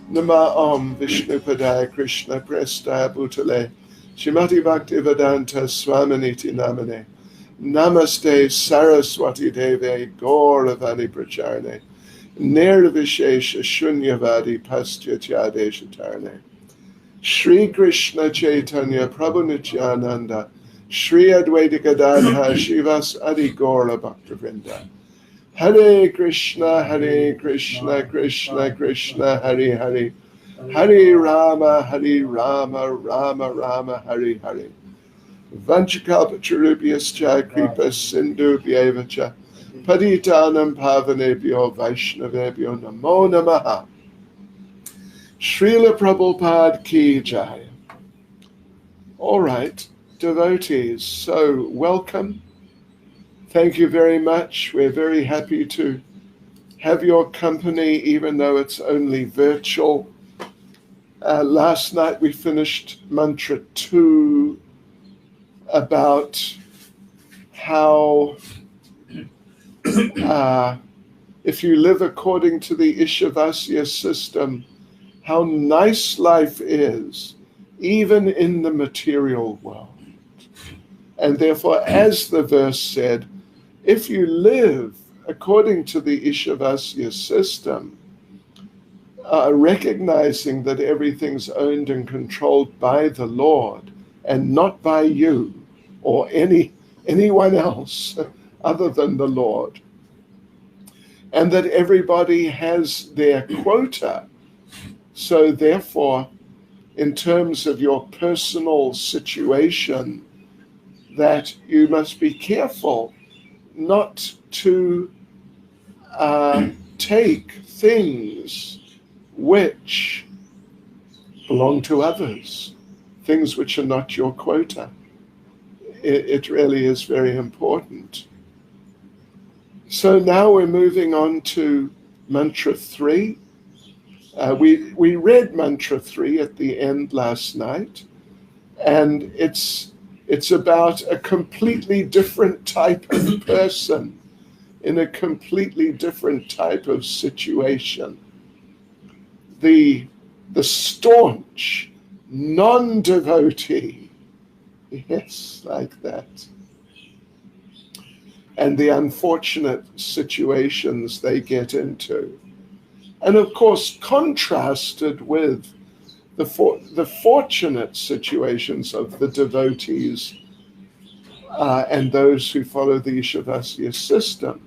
Nama Om Vishnupadaya Krishna Prestaya Bhutale Shrimati Bhaktivedanta Swaminiti Namane Namaste Saraswati Deve Gauravani Pracharne Nirvishesha Shunyavadi Pastyatyade Shatarne Shri Krishna Chaitanya Prabhu Nityananda Shri Advaita Gadadha Shivas Adi Gaura Bhaktivinoda Hare Krishna, Krishna Krishna, Hare Hare, Hare Rama, Rama Rama, Hare Hare. Vanchakalpatarubhyascha kripa sindhu bhyevacha patitanam pavanebhyo vaishnavebhyo namo namaha. Srila Prabhupada ki jai. All right, devotees, so welcome. Thank you very much. We're very happy to have your company, even though it's only virtual. Last night we finished Mantra 2 about how if you live according to the Ishavasya system, how nice life is, even in the material world. And therefore, as the verse said, if you live according to the Ishavasya system, recognizing that everything's owned and controlled by the Lord and not by you or anyone else other than the Lord, and that everybody has their quota. So therefore, in terms of your personal situation, that you must be careful not to take things which belong to others, things which are not your quota. It really is very important. So now we're moving on to Mantra 3. We read Mantra 3 at the end last night, and it's about a completely different type of person in a completely different type of situation. The staunch non-devotee, yes, like that, and the unfortunate situations they get into. And of course, contrasted with the fortunate situations of the devotees and those who follow the Ishavasya system.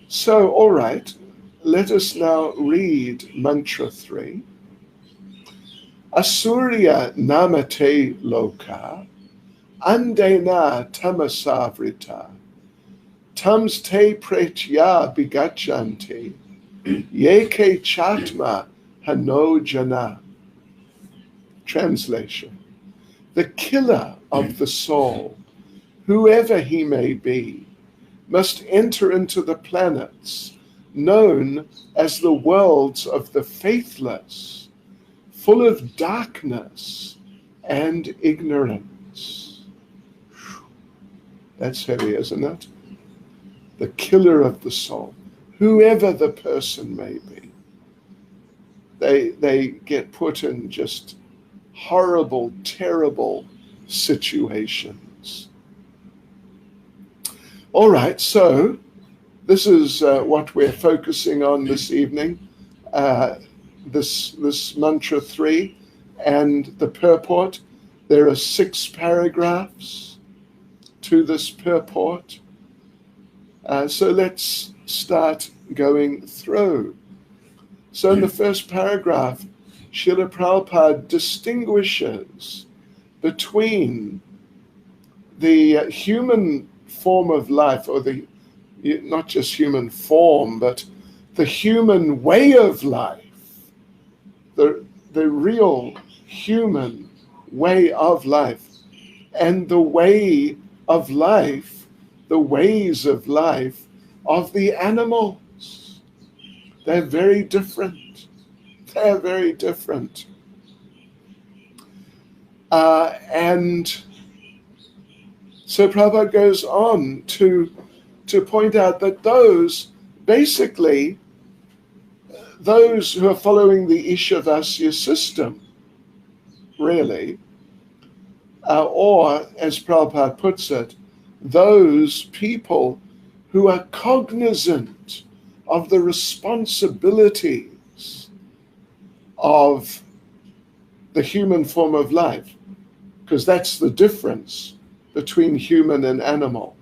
So, all right, let us now read Mantra 3. Asurya namate loka, andena tamasavrita, tams te pretya bigachanti, yeke chatma hano jana. Translation: the killer of the soul, whoever he may be, must enter into the planets known as the worlds of the faithless, full of darkness and ignorance. That's heavy, isn't it? The killer of the soul, whoever the person may be. They get put in just horrible, terrible situations. All right, so this is what we're focusing on this evening, this Mantra 3 and the purport. There are 6 paragraphs to this purport. So let's start going through. So in the first paragraph, Srila Prabhupada distinguishes between the human form of life, or not just human form, but the human way of life, the real human way of life, and the way of life, the ways of life of the animals. They're very different. They're very different. And so Prabhupada goes on to point out that those, basically, those who are following the Ishavasya system, really, or as Prabhupada puts it, those people who are cognizant of the responsibilities of the human form of life, because that's the difference between human and animal.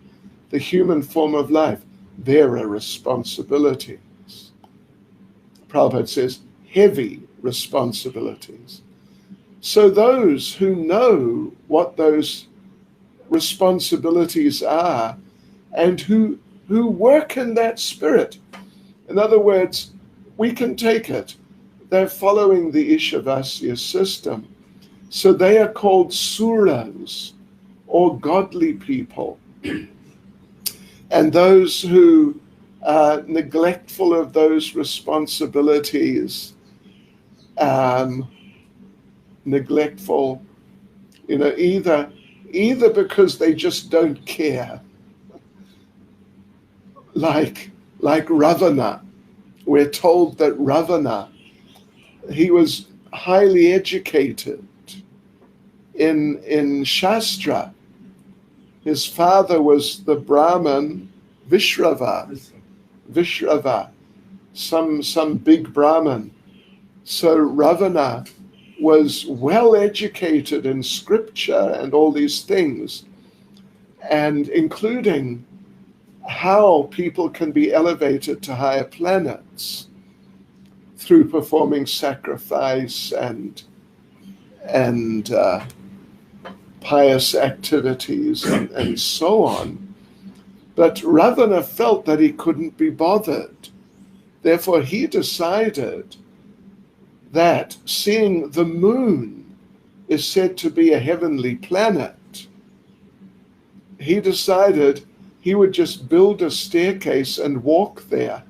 The human form of life, there are responsibilities. Prabhupada says, heavy responsibilities. So those who know what those responsibilities are and who work in that spirit, in other words, we can take it, they're following the Ishavasya system. So they are called suras, or godly people. And those who are neglectful of those responsibilities, neglectful, either because they just don't care, like Ravana. We're told that Ravana, he was highly educated in Shastra. His father was the Brahmin Vishrava, some big Brahmin. So Ravana was well educated in scripture and all these things, and including how people can be elevated to higher planets through performing sacrifice and pious activities and so on. But Ravana felt that he couldn't be bothered. Therefore, he decided that seeing the moon is said to be a heavenly planet, he decided he would just build a staircase and walk there.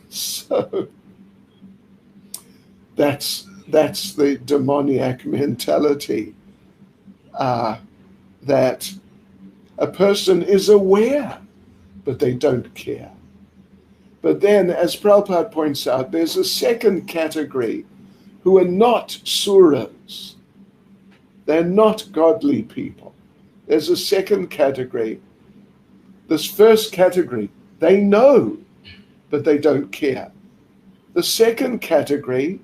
So that's the demoniac mentality, that a person is aware, but they don't care. But then, as Prabhupada points out, there's a second category who are not suras. They're not godly people. There's a second category. This first category, they know, but they don't care. The second category,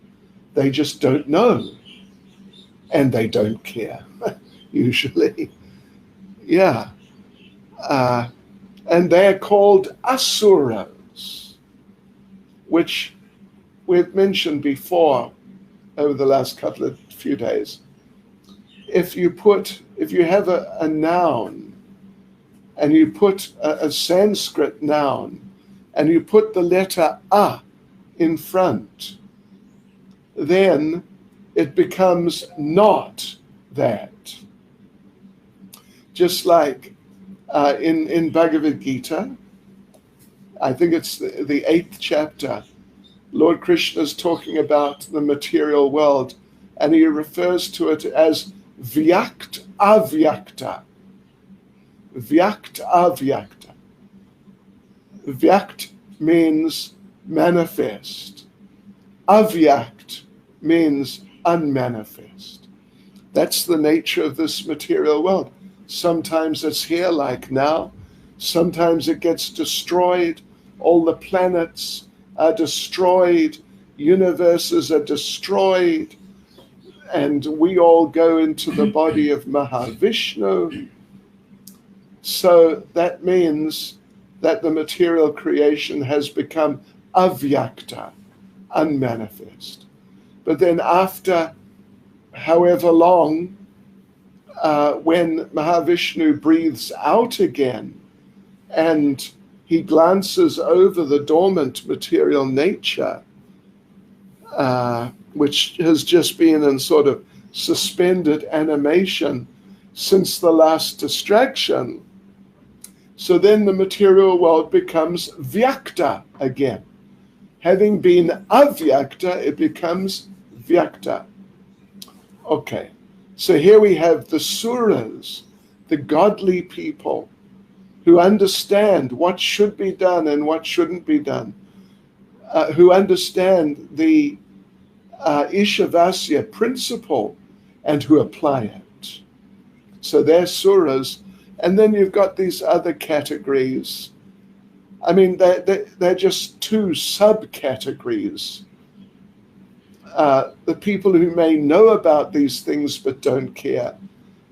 they just don't know, and they don't care, usually. Yeah. And they're called asuras, which we've mentioned before over the last few days. If you have a noun, and you put a Sanskrit noun, and you put the letter A in front, then it becomes not that. Just like in Bhagavad Gita, I think it's the 8th chapter, Lord Krishna is talking about the material world, and he refers to it as vyakt avyakta. Vyakt avyakta. Vyakt means manifest. Avyakt means unmanifest. That's the nature of this material world. Sometimes it's here, like now. Sometimes it gets destroyed. All the planets are destroyed. Universes are destroyed. And we all go into the body of Mahavishnu. So that means that the material creation has become avyakta, unmanifest. But then after however long, when Mahavishnu breathes out again and he glances over the dormant material nature, which has just been in sort of suspended animation since the last distraction, so then the material world becomes vyakta again. Having been avyakta, it becomes vyakta. Okay, so here we have the suras, the godly people who understand what should be done and what shouldn't be done. who understand the Ishavasya principle and who apply it. So they're suras. And then you've got these other categories. I mean, they're just two subcategories. The people who may know about these things but don't care,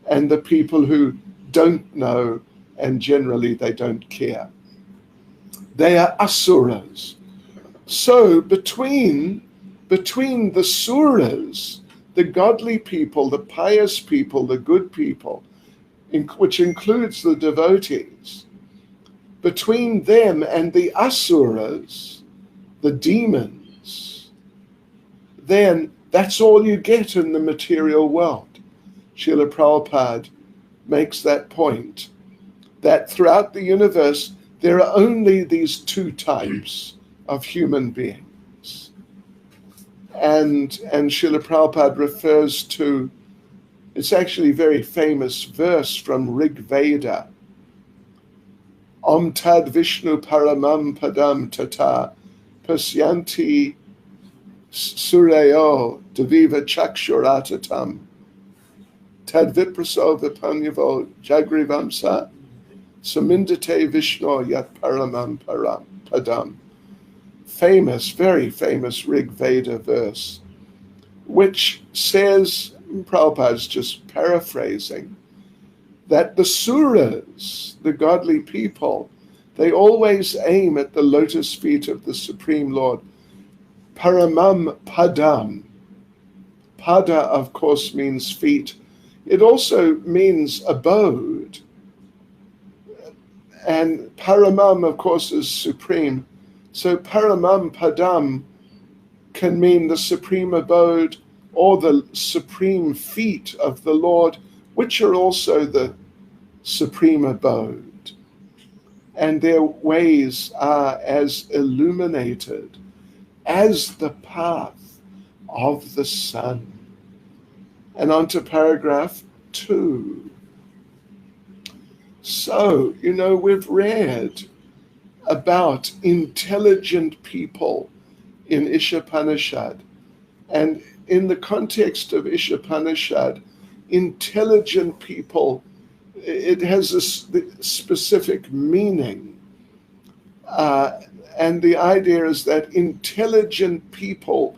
and the people who don't know and generally they don't care. They are asuras. So between the suras, the godly people, the pious people, the good people, which includes the devotees, between them and the asuras, the demons, then that's all you get in the material world. Srila Prabhupada makes that point, that throughout the universe, there are only these two types of human beings. And Srila Prabhupada refers to, it's actually a very famous verse from Rig Veda. Om tad Vishnu paramam padam tata pasyanti surayo deviva chakshuratatam tad vipraso vipanyavo jagrivamsa samindate Vishnu yat paramam padam. Famous, very famous Rig Veda verse, which says, Prabhupada's just paraphrasing, that the suras, the godly people, they always aim at the lotus feet of the Supreme Lord. Paramam padam. Pada, of course, means feet. It also means abode. And paramam, of course, is supreme. So paramam padam can mean the supreme abode or the supreme feet of the Lord, which are also the supreme abode. And their ways are as illuminated as the path of the sun. And on to paragraph 2. So, we've read about intelligent people in Isopanisad. And in the context of Isopanisad, intelligent people, it has a specific meaning. And the idea is that intelligent people,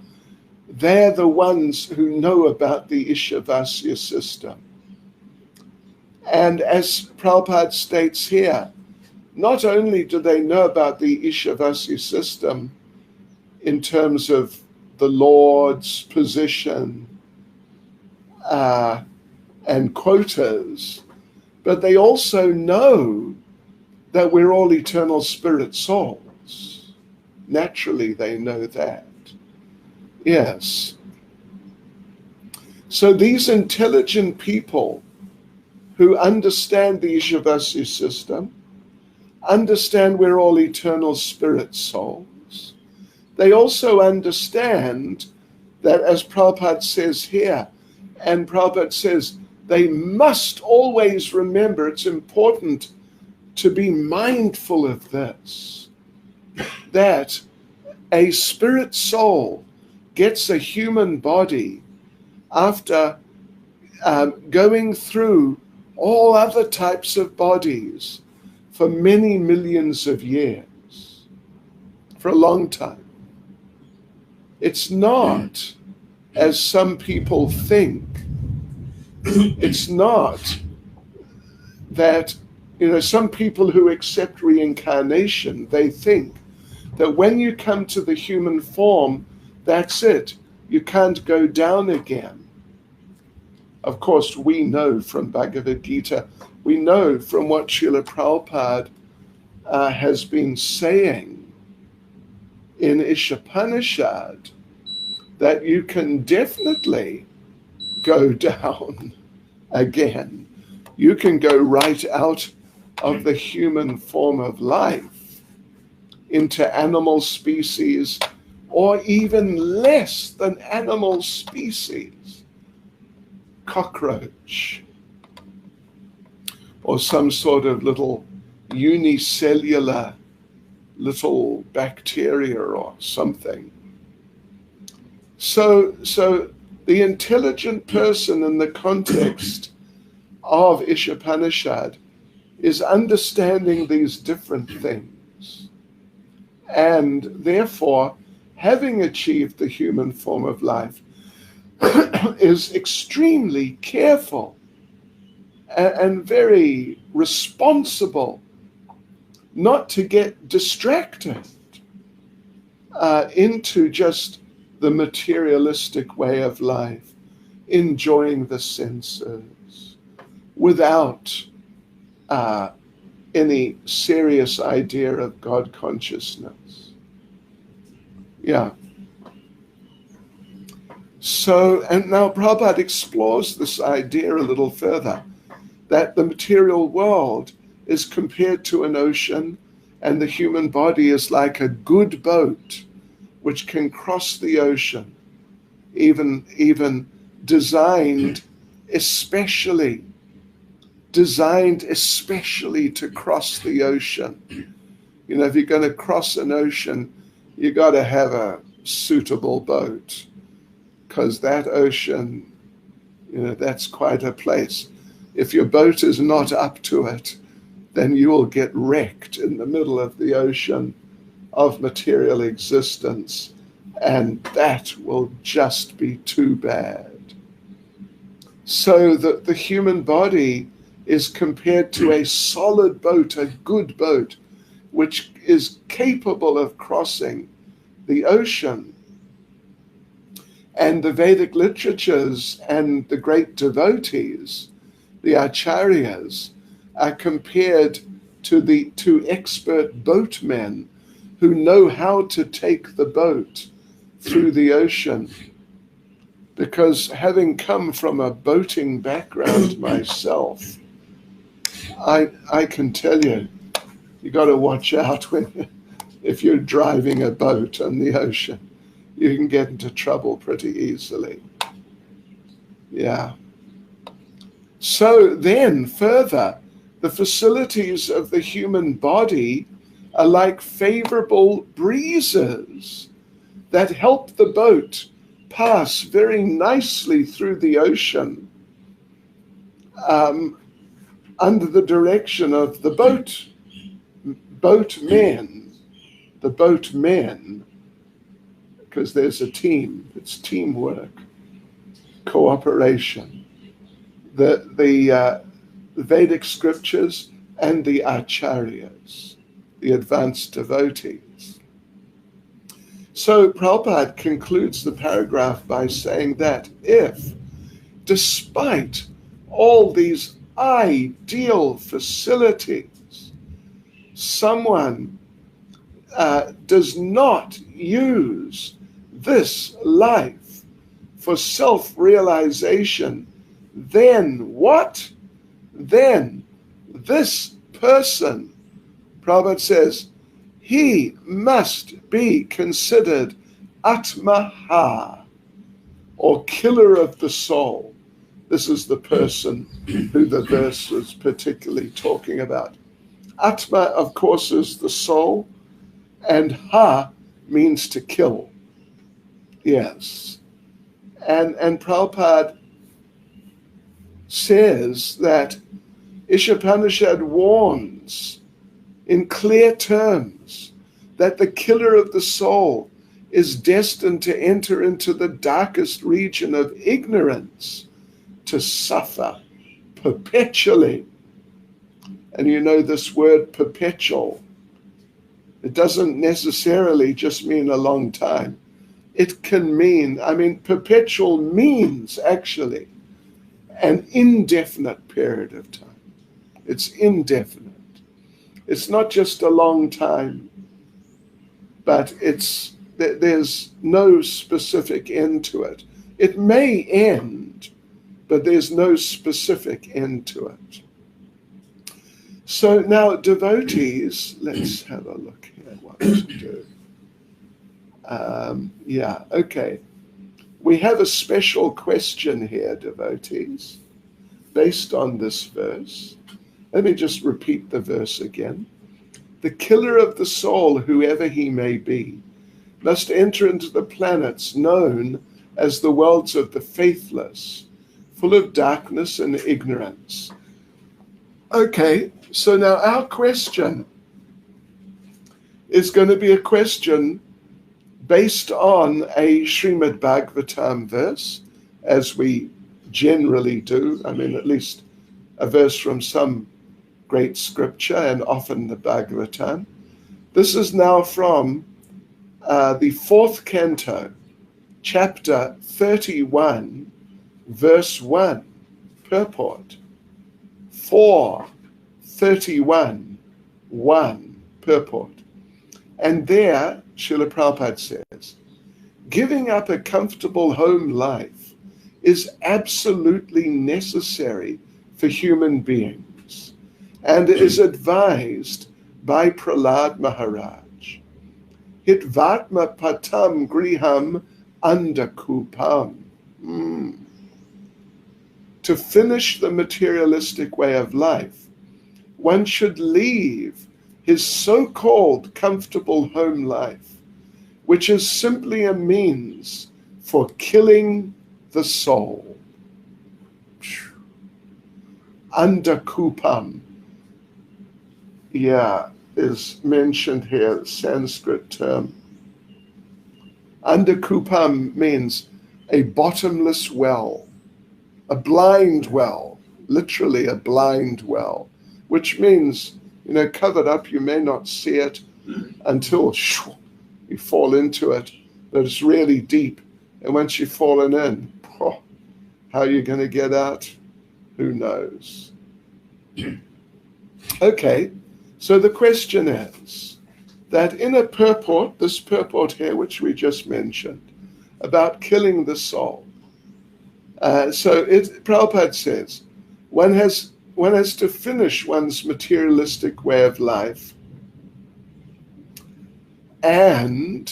they're the ones who know about the Ishavasya system. And as Prabhupada states here, not only do they know about the Ishavasya system in terms of the Lord's position and quotas, but they also know that we're all eternal spirit souls. Naturally, they know that. Yes. So these intelligent people who understand the Ishavasya system, understand we're all eternal spirit souls. They also understand that, as Prabhupada says here, and Prabhupada says, they must always remember, it's important to be mindful of this, that a spirit soul gets a human body after going through all other types of bodies for many millions of years, for a long time. It's not, as some people think, it's not that, some people who accept reincarnation, they think that when you come to the human form, that's it. You can't go down again. Of course, we know from Bhagavad Gita, we know from what Srila Prabhupada has been saying in Isopanisad, that you can definitely go down again. You can go right out of the human form of life into animal species, or even less than animal species, cockroach, or some sort of little unicellular little bacteria or something. So the intelligent person in the context of Isopanisad is understanding these different things, and therefore, having achieved the human form of life, is extremely careful and very responsible not to get distracted into just the materialistic way of life, enjoying the senses without any serious idea of God consciousness. Yeah. So, and now Prabhupada explores this idea a little further, that the material world is compared to an ocean, and the human body is like a good boat which can cross the ocean, even designed especially to cross the ocean. You know, if you're going to cross an ocean, you got to have a suitable boat, because that ocean, you know, that's quite a place. If your boat is not up to it, then you will get wrecked in the middle of the ocean of material existence, and that will just be too bad. So that the human body is compared to a solid boat, a good boat, which is capable of crossing the ocean. And the Vedic literatures and the great devotees, the acharyas, are compared to expert boatmen who know how to take the boat through the ocean. Because having come from a boating background myself, I can tell you got to watch out if you're driving a boat on the ocean. You can get into trouble pretty easily. Yeah. So then, further, the facilities of the human body are like favorable breezes that help the boat pass very nicely through the ocean under the direction of the boatmen, because there's a team. It's teamwork, cooperation. The Vedic scriptures and the acharyas, the advanced devotees. So Prabhupada concludes the paragraph by saying that if, despite all these ideal facilities, someone does not use this life for self-realization, then what? Then this person, Prabhupada says, he must be considered Atmaha, or killer of the soul. This is the person who the verse was particularly talking about. Atma, of course, is the soul, and Ha means to kill. Yes. And Prabhupada says that Isopanisad warns in clear terms that the killer of the soul is destined to enter into the darkest region of ignorance, to suffer perpetually. And you know this word perpetual, it doesn't necessarily just mean a long time. It can mean, perpetual means actually an indefinite period of time. It's indefinite. It's not just a long time, but there's no specific end to it. It may end, but there's no specific end to it. So now devotees, let's have a look here what to do. Okay. We have a special question here, devotees, based on this verse. Let me just repeat the verse again. The killer of the soul, whoever he may be, must enter into the planets known as the worlds of the faithless, full of darkness and ignorance. Okay, so now our question is going to be a question based on a Srimad Bhagavatam verse, as we generally do. I mean, at least a verse from some great scripture, and often the Bhagavatam. This is now from the 4th canto, chapter 31, verse 1, purport. 4:31, 1, purport. And there, Srila Prabhupada says, giving up a comfortable home life is absolutely necessary for human beings and is advised by Prahlad Maharaj. Hitvatma patam griham andakupam. To finish the materialistic way of life, one should leave his so-called comfortable home life, which is simply a means for killing the soul. Andakupam, is mentioned here, Sanskrit term. Andakupam means a bottomless well, a blind well, literally a blind well, which means, covered up, you may not see it until you fall into it, but it's really deep. And once you've fallen in, how are you going to get out? Who knows? Okay, so the question is that in a purport, this purport here, which we just mentioned, about killing the soul, Prabhupada says, one has to finish one's materialistic way of life and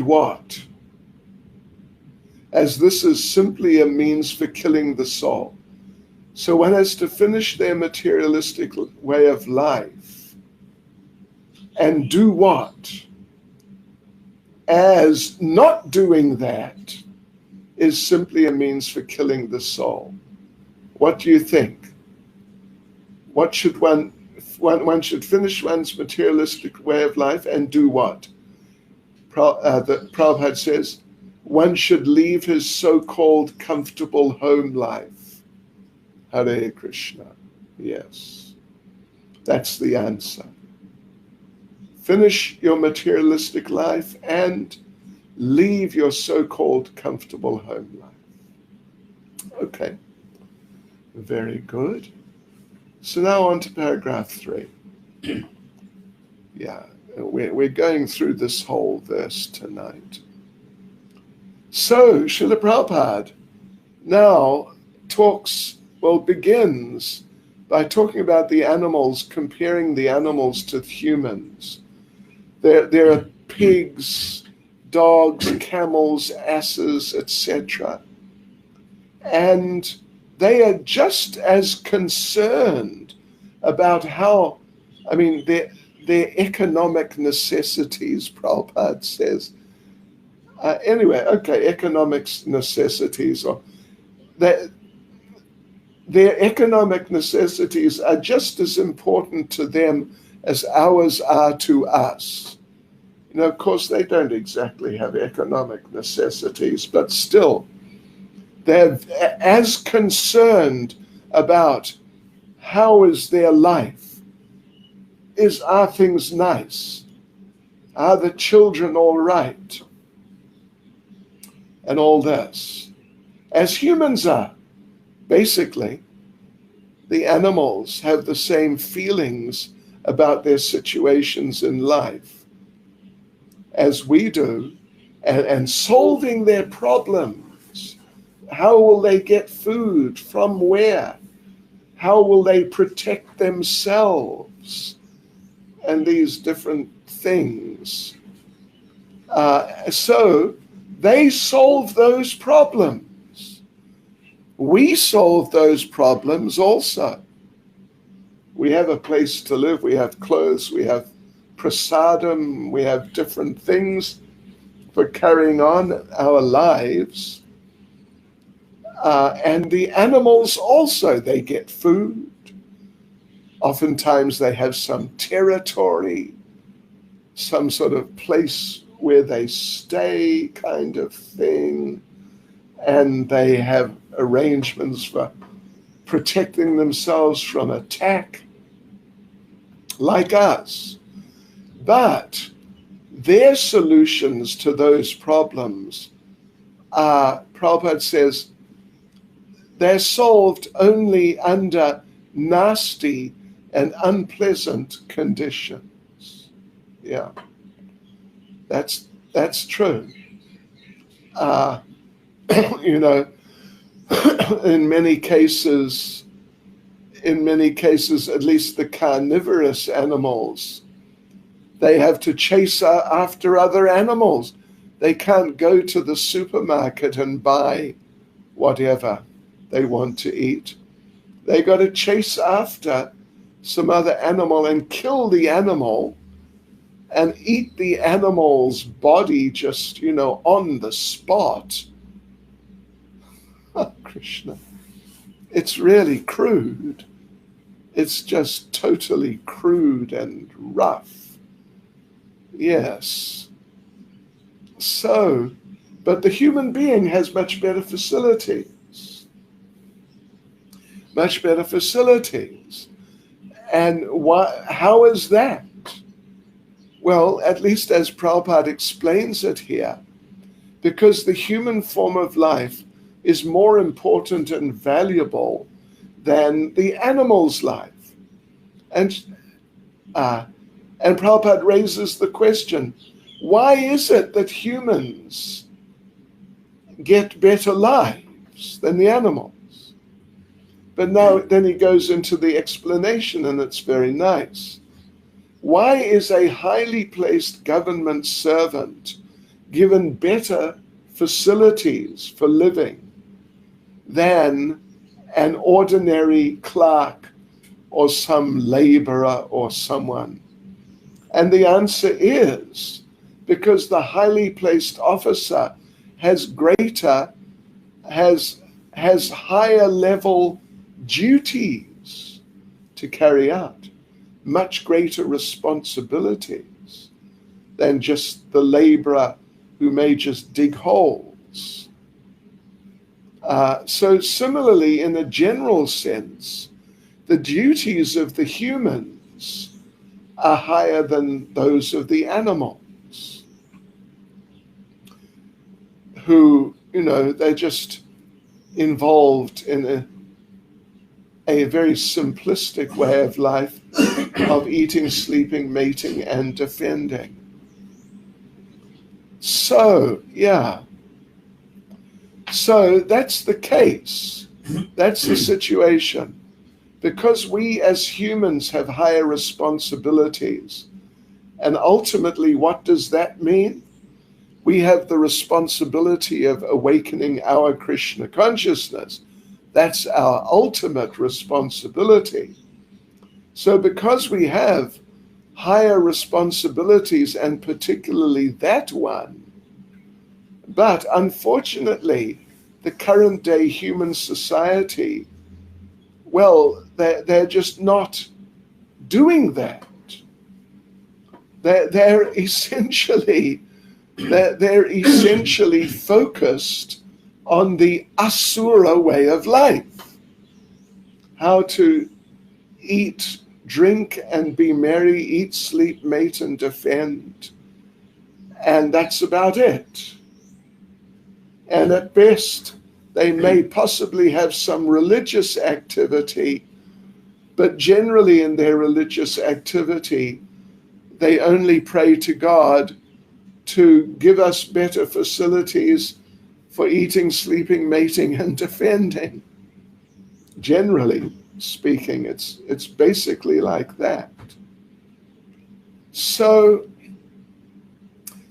what? As this is simply a means for killing the soul. So one has to finish their materialistic way of life and do what? As not doing that is simply a means for killing the soul. What do you think? What should one should finish one's materialistic way of life and do what? Prabhupada says, one should leave his so-called comfortable home life. Hare Krishna. Yes, that's the answer. Finish your materialistic life and leave your so-called comfortable home life. Okay, very good. So now on to paragraph 3. We're going through this whole verse tonight. So Srila Prabhupada now begins by talking about the animals, comparing the animals to humans. There are pigs, dogs, camels, asses, etc. And they are just as concerned about their economic necessities, Prabhupada says. Economic necessities, or their economic necessities are just as important to them as ours are to us. Of course, they don't exactly have economic necessities, but still, they're as concerned about how is their life. Are things nice? Are the children all right? And all this. As humans are, basically, the animals have the same feelings about their situations in life as we do, and solving their problems. How will they get food? From where? How will they protect themselves? And these different things. So they solve those problems. We solve those problems also. We have a place to live, we have clothes, we have prasadam, we have different things for carrying on our lives. And the animals also, they get food. Oftentimes they have some territory, some sort of place where they stay kind of thing. And they have arrangements for protecting themselves from attack, like us. But their solutions to those problems are, Prabhupada says, they're solved only under nasty and unpleasant conditions. Yeah, that's true. You know, in many cases, at least the carnivorous animals, they have to chase after other animals. They can't go to the supermarket and buy whatever they want to eat. They got to chase after some other animal and kill the animal and eat the animal's body just, on the spot. Oh, Krishna. It's really crude. It's just totally crude and rough. Yes. So, but the human being has much better facilities. Much better facilities. And how is that? Well, at least as Prabhupada explains it here, because the human form of life is more important and valuable than the animal's life. And Prabhupada raises the question, why is it that humans get better lives than the animals? But now then he goes into the explanation, and it's very nice. Why is a highly placed government servant given better facilities for living than an ordinary clerk or some laborer or someone? And the answer is because the highly placed officer has higher level duties to carry out, much greater responsibilities than just the laborer who may just dig holes. So similarly, in a general sense, the duties of the humans are higher than those of the animals, who, they're just involved in a very simplistic way of life of eating, sleeping, mating, and defending. So, yeah. So that's the case. That's the situation. Because we as humans have higher responsibilities. And ultimately, what does that mean? We have the responsibility of awakening our Krishna consciousness. That's our ultimate responsibility. So because we have higher responsibilities, and particularly that one, but unfortunately, the current day human society, well, they're just not doing that. They're essentially focused on the asura way of life. How to eat, drink, and be merry, eat, sleep, mate, and defend. And that's about it. And at best, they may possibly have some religious activity, but generally in their religious activity, they only pray to God to give us better facilities for eating, sleeping, mating, and defending. Generally speaking, it's basically like that. So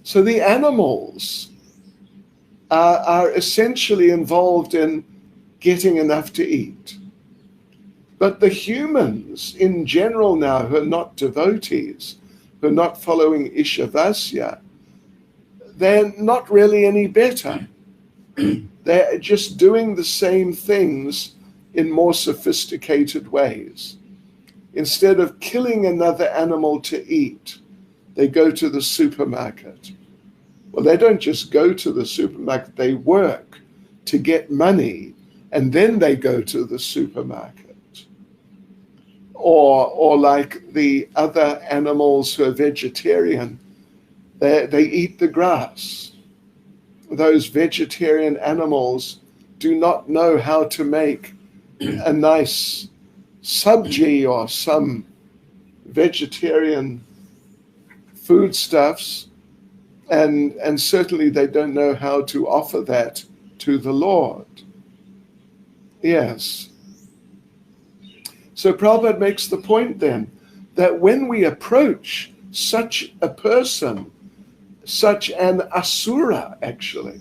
the animals are essentially involved in getting enough to eat. But the humans in general now who are not devotees, who are not following Ishavasya, they're not really any better. They're just doing the same things in more sophisticated ways. Instead of killing another animal to eat, they go to the supermarket. Well, they don't just go to the supermarket, they work to get money, and then they go to the supermarket. Or like the other animals who are vegetarian, they eat the grass. Those vegetarian animals do not know how to make a nice sabji or some vegetarian foodstuffs, and certainly they don't know how to offer that to the Lord. Yes. So Prabhupada makes the point then that when we approach such a person, such an asura actually,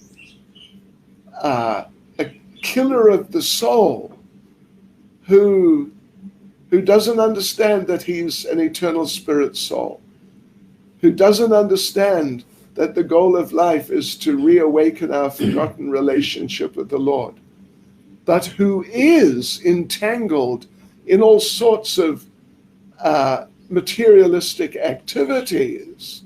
a killer of the soul, who doesn't understand that he's an eternal spirit soul, who doesn't understand that the goal of life is to reawaken our forgotten relationship with the Lord, but who is entangled in all sorts of materialistic activities.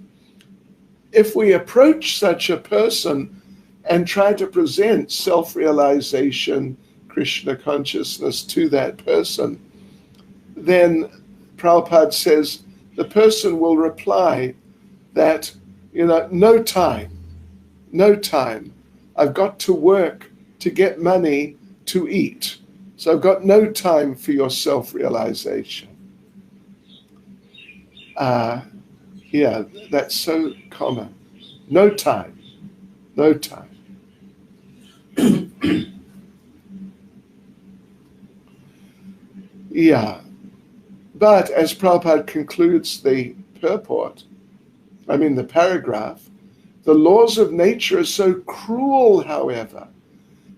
If we approach such a person and try to present self-realization, Krishna consciousness to that person, then Prabhupada says the person will reply that, no time. I've got to work to get money to eat. So I've got no time for your self-realization. Yeah, that's so common. No time. Yeah. But as Prabhupada concludes the paragraph, the laws of nature are so cruel, however,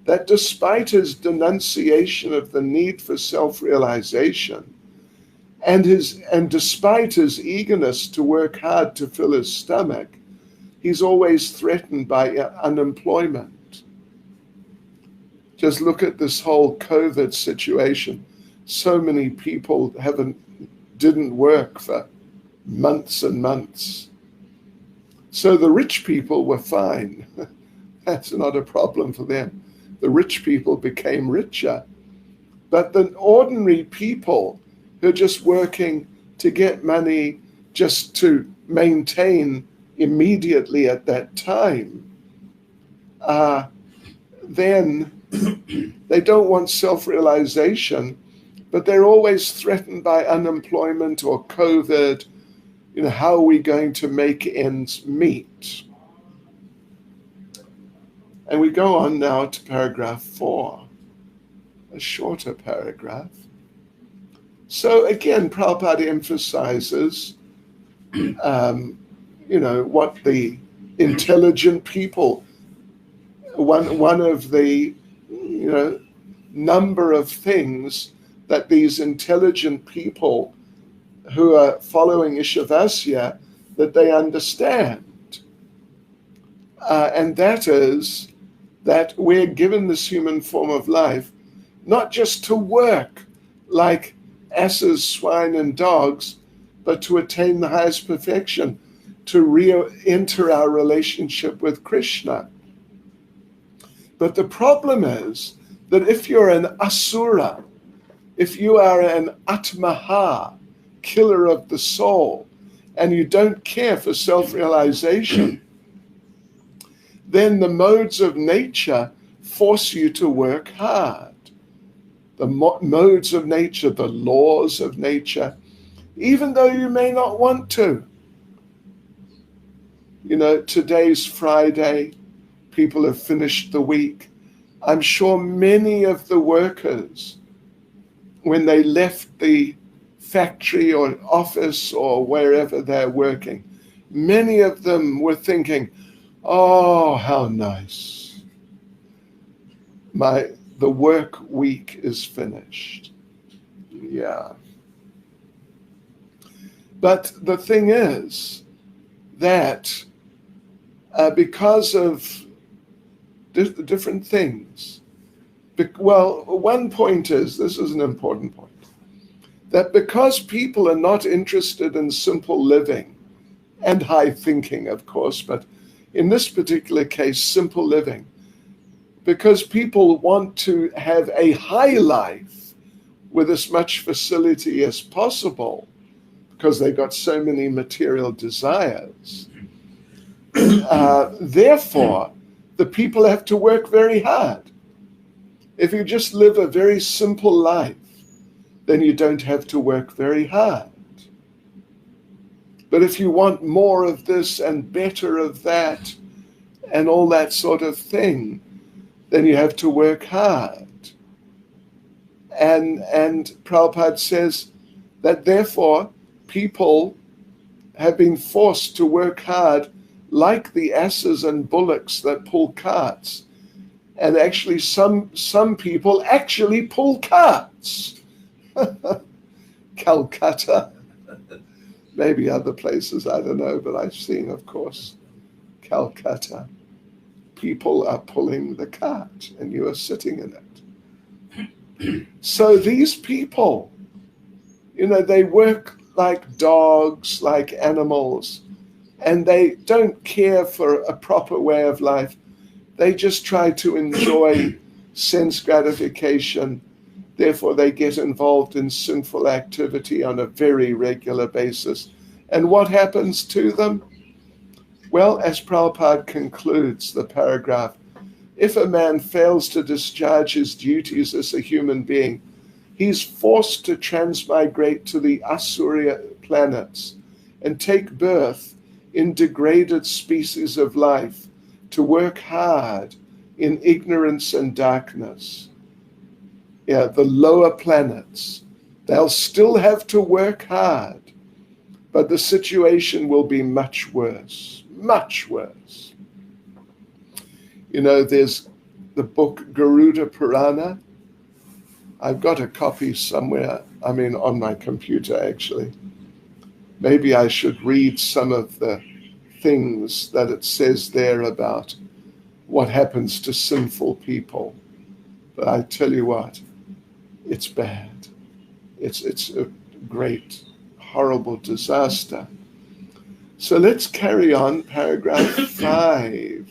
that despite his denunciation of the need for self-realization, and despite his eagerness to work hard to fill his stomach, he's always threatened by unemployment. Just look at this whole COVID situation. So many people didn't work for months and months. So the rich people were fine. That's not a problem for them. The rich people became richer. But the ordinary people who are just working to get money just to maintain immediately at that time, then they don't want self-realization, but they're always threatened by unemployment or COVID. How are we going to make ends meet? And we go on now to paragraph 4, a shorter paragraph. So again, Prabhupada emphasizes, what the intelligent people, one of the, number of things that these intelligent people who are following Ishavasya, that they understand. And that is that we're given this human form of life, not just to work like asses, swine, and dogs, but to attain the highest perfection, to re-enter our relationship with Krishna. But the problem is that if you're an asura, if you are an atmaha, killer of the soul, and you don't care for self-realization, then the modes of nature force you to work hard. The modes of nature, the laws of nature, even though you may not want to. Today's Friday, people have finished the week. I'm sure many of the workers, when they left the factory or office or wherever they're working, many of them were thinking, oh, how nice. The work week is finished. Yeah. But the thing is that because of different things, well, one point is, this is an important point, that because people are not interested in simple living and high thinking, of course, but in this particular case, simple living, because people want to have a high life with as much facility as possible, because they've got so many material desires. Therefore, the people have to work very hard. If you just live a very simple life, then you don't have to work very hard. But if you want more of this and better of that and all that sort of thing, then you have to work hard. And Prabhupada says that therefore people have been forced to work hard like the asses and bullocks that pull carts. And actually some people actually pull carts. Calcutta, maybe other places, I don't know, but I've seen, of course, Calcutta. People are pulling the cart and you are sitting in it. So these people, they work like dogs, like animals, and they don't care for a proper way of life. They just try to enjoy sense gratification. Therefore, they get involved in sinful activity on a very regular basis. And what happens to them? Well, as Prabhupada concludes the paragraph, if a man fails to discharge his duties as a human being, he's forced to transmigrate to the Asura planets and take birth in degraded species of life to work hard in ignorance and darkness. Yeah, the lower planets, they'll still have to work hard, but the situation will be much worse, much worse. There's the book Garuda Purana. I've got a copy somewhere, on my computer actually. Maybe I should read some of the things that it says there about what happens to sinful people. But I tell you what, it's bad. It's a great, horrible disaster. So let's carry on, paragraph 5.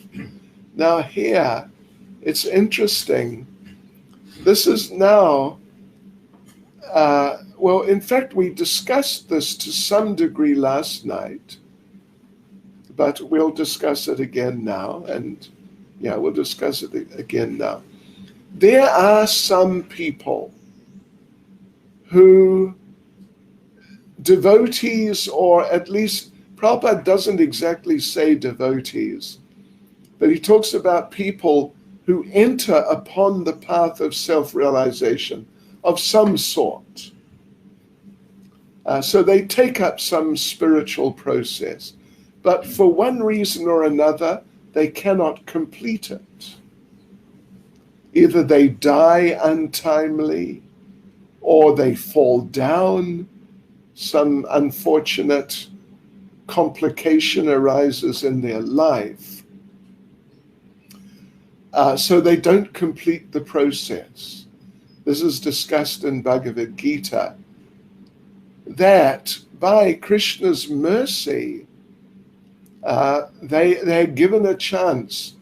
Now here, it's interesting. This is now, in fact, we discussed this to some degree last night, but we'll discuss it again now. And we'll discuss it again now. There are some people who, devotees, or at least Prabhupada doesn't exactly say devotees, but he talks about people who enter upon the path of self-realization of some sort. So they take up some spiritual process, but for one reason or another, they cannot complete it. Either they die untimely, or they fall down, some unfortunate complication arises in their life. So they don't complete the process. This is discussed in Bhagavad Gita, that by Krishna's mercy, they're given a chance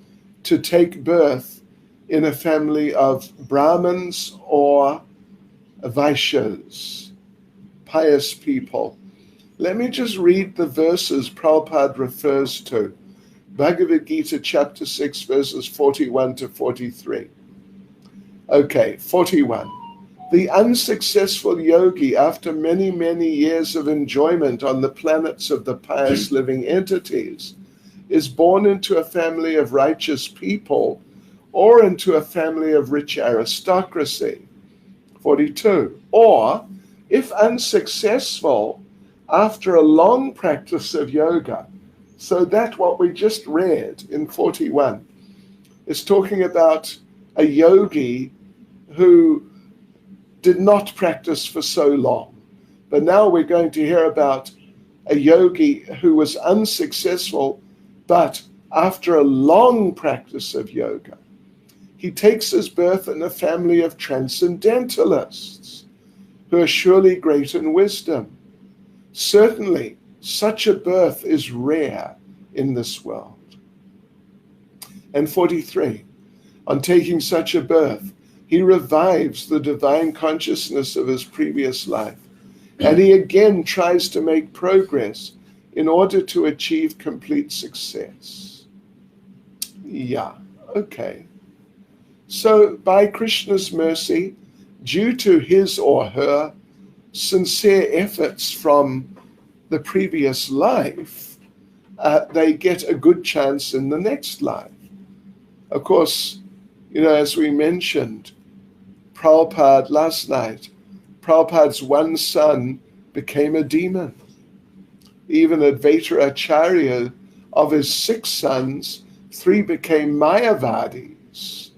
to take birth in a family of Brahmins or Vaishyas, pious people. Let me just read the verses Prabhupada refers to. Bhagavad Gita chapter 6, verses 41 to 43. Okay, 41. The unsuccessful yogi, after many, many years of enjoyment on the planets of the pious living entities, is born into a family of righteous people or into a family of rich aristocracy. 42. Or, if unsuccessful, after a long practice of yoga. So that what we just read in 41 is talking about a yogi who did not practice for so long. But now we're going to hear about a yogi who was unsuccessful, but after a long practice of yoga, he takes his birth in a family of transcendentalists who are surely great in wisdom. Certainly, such a birth is rare in this world. And 43, on taking such a birth, he revives the divine consciousness of his previous life, and he again tries to make progress in order to achieve complete success. Yeah, okay. So by Krishna's mercy, due to his or her sincere efforts from the previous life, they get a good chance in the next life. Of course, as we mentioned, Prabhupada last night, Prabhupada's one son became a demon. Even Advaita Acharya, of his 6 sons, 3 became Mayavadis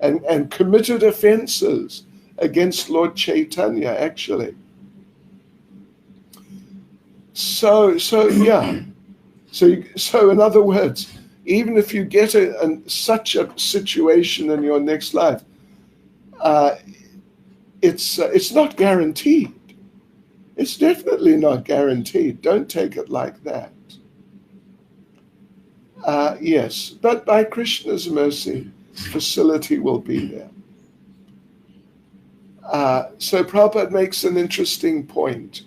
and committed offenses against Lord Chaitanya, actually. So in other words, even if you get such a situation in your next life, it's not guaranteed. It's definitely not guaranteed. Don't take it like that. Yes, but by Krishna's mercy, facility will be there. So Prabhupada makes an interesting point,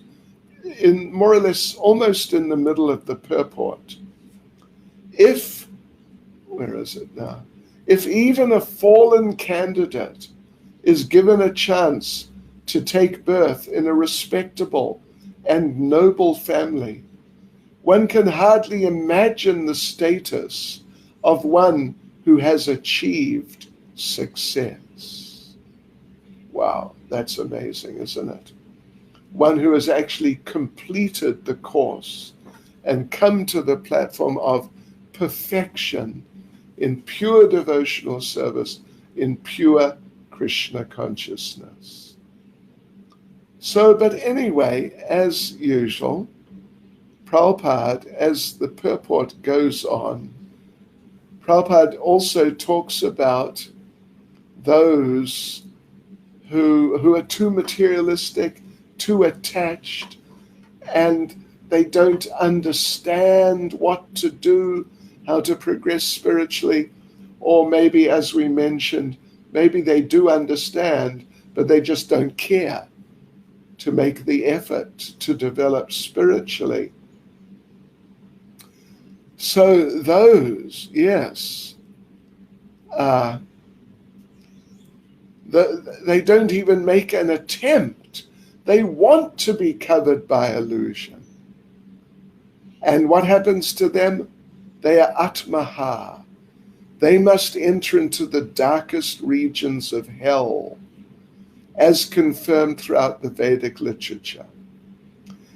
in more or less almost in the middle of the purport. Where is it now? If even a fallen candidate is given a chance to take birth in a respectable and noble family, one can hardly imagine the status of one who has achieved success. Wow, that's amazing, isn't it? One who has actually completed the course and come to the platform of perfection in pure devotional service, in pure Krishna consciousness. So, but anyway, as usual, Prabhupada, as the purport goes on, Prabhupada also talks about those who are too materialistic, too attached, and they don't understand what to do, how to progress spiritually, or maybe, as we mentioned, maybe they do understand, but they just don't care to make the effort to develop spiritually. So those, yes, they don't even make an attempt. They want to be covered by illusion. And what happens to them? They are atmaha. They must enter into the darkest regions of hell, as confirmed throughout the Vedic literature.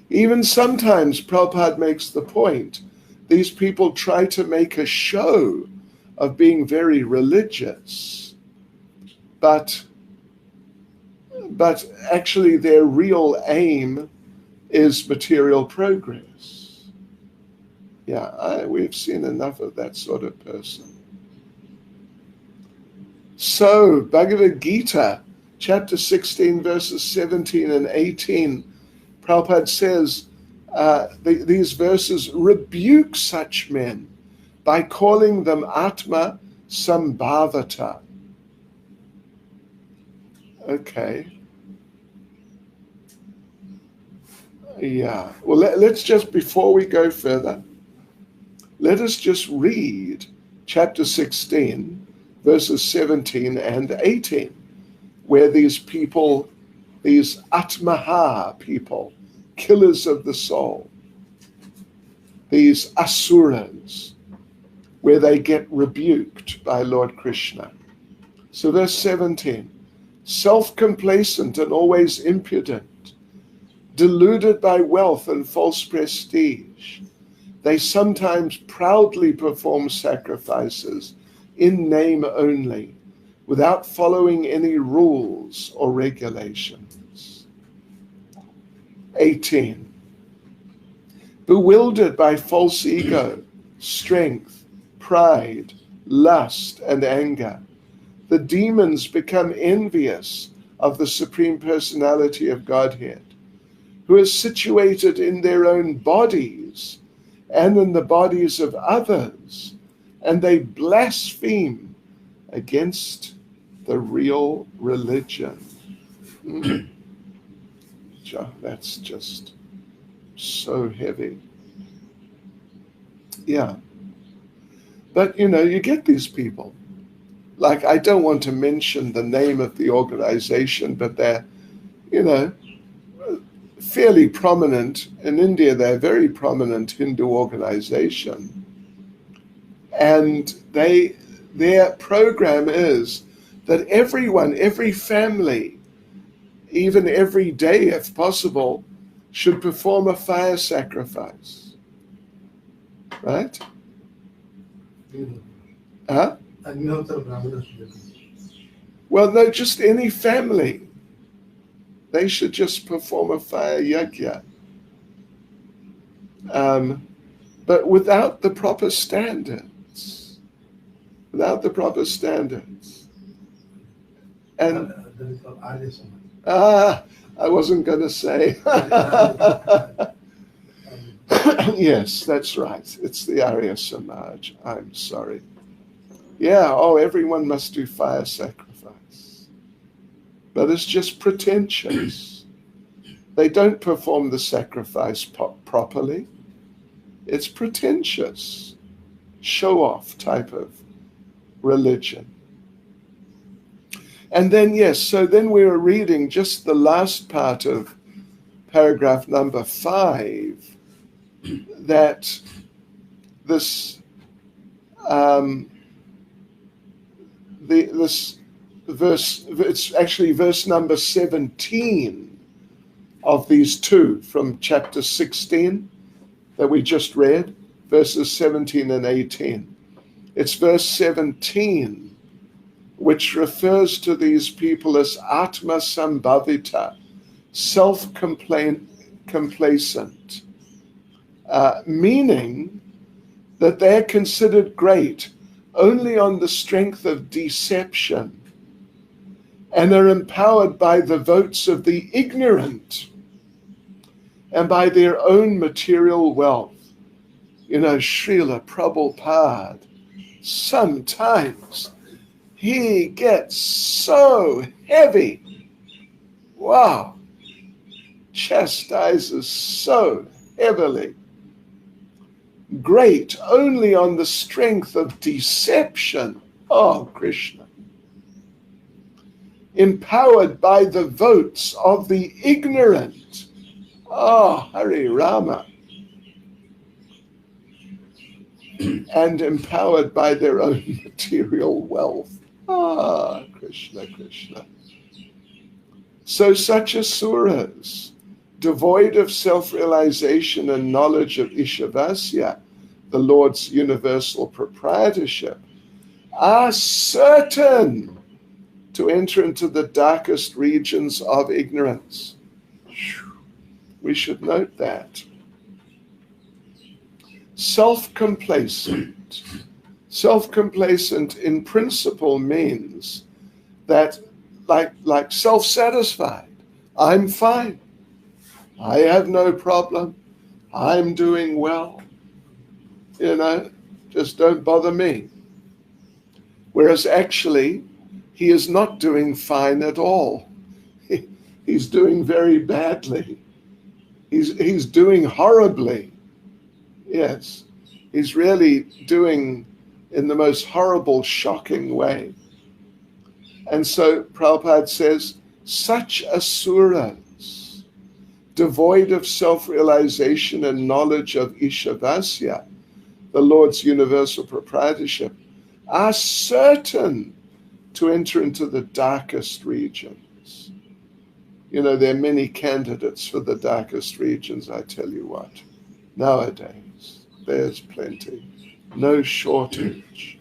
Even sometimes, Prabhupada makes the point, these people try to make a show of being very religious, but actually their real aim is material progress. Yeah, we've seen enough of that sort of person. So, Bhagavad Gita, chapter 16, verses 17 and 18, Prabhupada says, these verses rebuke such men by calling them Atma Sambhavata. Okay. Yeah. Well, let's just, before we go further, let us just read chapter 16, verses 17 and 18, where these people, these Atmaha people, killers of the soul, these asuras, where they get rebuked by Lord Krishna. So verse 17, self-complacent and always impudent, deluded by wealth and false prestige, they sometimes proudly perform sacrifices in name only, without following any rules or regulations. 18. Bewildered by false ego, strength, pride, lust, and anger, the demons become envious of the Supreme Personality of Godhead, who is situated in their own bodies and in the bodies of others, and they blaspheme against the real religion. That's just so heavy. Yeah. But, you get these people. Like, I don't want to mention the name of the organization, but they're, fairly prominent. In India, they're a very prominent Hindu organization. And their program is that everyone, every family, even every day if possible, should perform a fire sacrifice. Right? Huh? Well, no, just any family. They should just perform a fire yajna. But without the proper standards. Without the proper standards. And I wasn't going to say. Yes, that's right. It's the Arya Samaj. I'm sorry. Yeah, everyone must do fire sacrifice. But it's just pretentious. They don't perform the sacrifice properly. It's pretentious, show-off type of religion. And then, so then we were reading just the last part of paragraph number 5, that this this verse, it's actually verse number 17 of these two from chapter 16 that we just read, verses 17 and 18. It's verse 17 which refers to these people as Atma Sambhavita, self-complacent, meaning that they're considered great only on the strength of deception and are empowered by the votes of the ignorant and by their own material wealth. Srila Prabhupada, sometimes he gets so heavy. Wow. Chastises so heavily. Great only on the strength of deception. Oh, Krishna. Empowered by the votes of the ignorant. Oh, Hare Rama. And empowered by their own material wealth. Ah, Krishna, Krishna. So such asuras, devoid of self-realization and knowledge of Ishavasya, the Lord's universal proprietorship, are certain to enter into the darkest regions of ignorance. We should note that. Self-complacent. Self-complacent in principle means that like self-satisfied. I'm fine. I have no problem. I'm doing well. Just don't bother me. Whereas actually, he is not doing fine at all. He's doing very badly. He's doing horribly. Yes, he's really doing in the most horrible, shocking way. And so Prabhupada says, such asuras, devoid of self-realization and knowledge of Ishavasya, the Lord's universal proprietorship, are certain to enter into the darkest regions. There are many candidates for the darkest regions, I tell you what. Nowadays, there's plenty. No shortage.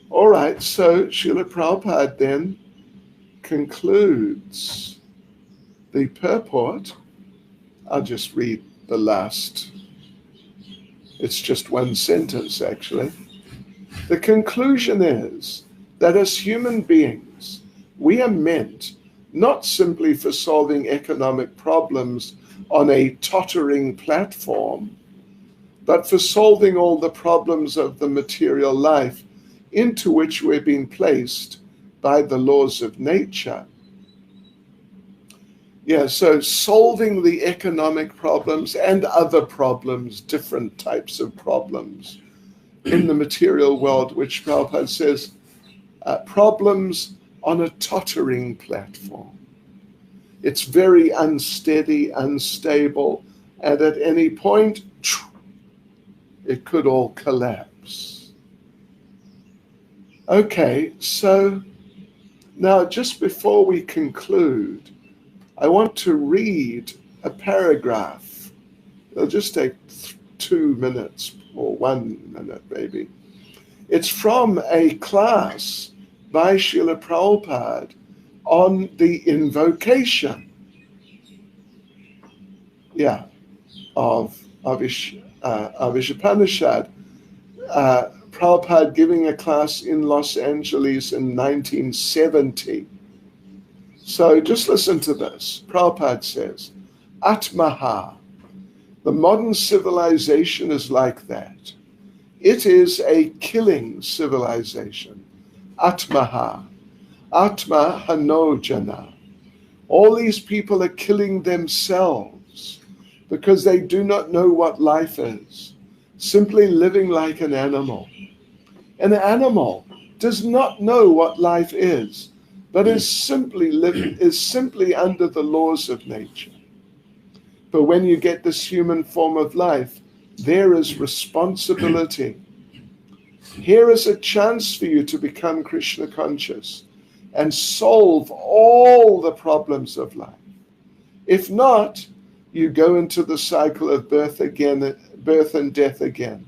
All right, so Srila Prabhupada then concludes the purport. I'll just read the last. It's just one sentence, actually. The conclusion is that as human beings, we are meant not simply for solving economic problems on a tottering platform, but for solving all the problems of the material life into which we're being placed by the laws of nature. Yeah, so solving the economic problems and other problems, different types of problems in the material world, which Prabhupada says, problems on a tottering platform. It's very unsteady, unstable, and at any point, it could all collapse. Okay, so now just before we conclude, I want to read a paragraph. It'll just take 2 minutes or 1 minute maybe. It's from a class by Srila Prabhupada on the invocation, of Isopanisad. Prabhupada giving a class in Los Angeles in 1970. So just listen to this. Prabhupada says, Atmaha, the modern civilization is like that. It is a killing civilization. Atmaha, Atma Hanojana. All these people are killing themselves because they do not know what life is, simply living like an animal. An animal does not know what life is, but is simply under the laws of nature. But when you get this human form of life, there is responsibility. Here is a chance for you to become Krishna conscious and solve all the problems of life. If not, you go into the cycle of birth and death again,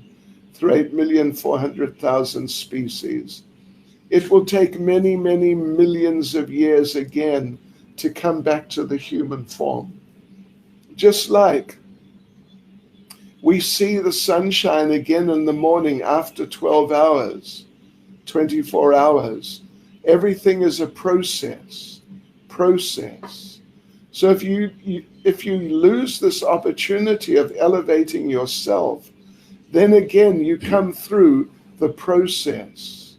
through 8,400,000 species. It will take many, many millions of years again to come back to the human form. Just like we see the sunshine again in the morning after 12 hours, 24 hours. Everything is a process. So if you lose this opportunity of elevating yourself, then again you come through the process.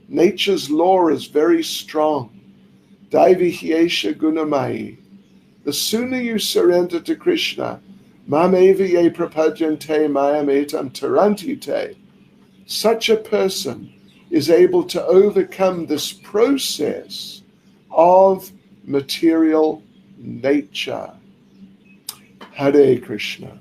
Nature's law is very strong. Daivihyesha gunamai. The sooner you surrender to Krishna, Mameva ye prapadyante mayametam tarantite, such a person is able to overcome this process of material nature. Hare Krishna.